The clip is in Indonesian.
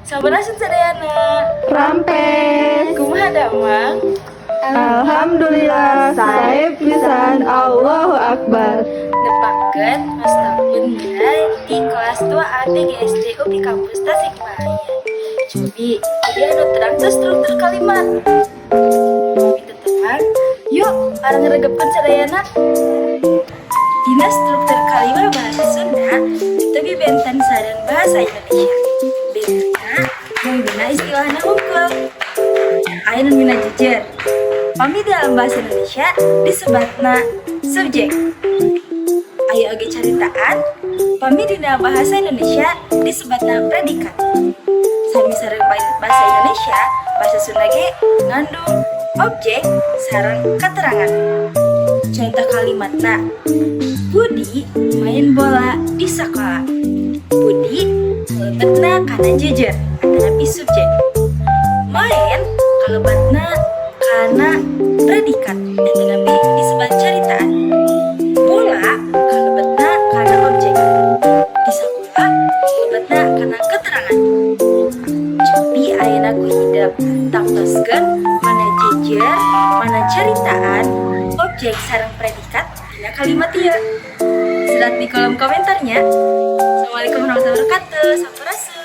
Sampurasun sadayana. Rampes. Kumaha damang? Alhamdulillah, sae pisan, Allahu Akbar. Nepakeun mastapun nilai di kelas 2A BGSD UPI Kampus Tasikmalaya. Cobi, jadi anu terang tuh struktur kalimat. Kita terang, yuk arang ngeregepkeun sadayana. Dina struktur kalimat bahasa Sunda, itu bibenten sareng bahasa Indonesia. Bedana, mengguna istilahna hungkul. Ayeuna mina jejer. Pami dalam bahasa Indonesia disebutna subjek. Ayo oge caritaan, pami di dalam bahasa Indonesia disebutna predikat. Sami sareng bahasa Indonesia, bahasa Sunda ge ngandung objek sareng keterangan. Contoh kalimatna, Budi main bola di sekolah. Budi kalebetna kana jejer antara subjek. Main kalebetna kana predikat dan nabi disebut caritaan. Bola kalebetna kana objek. Di sekolah kalebetna kana keterangan. Cobi ayeuna ku hidup tangtoskeun mana jejer, mana caritaan, objek sareng predikat dina kalimat ieu. Serat di kolom komentarnya. Assalamualaikum warahmatullahi wabarakatuh. Sampurasun.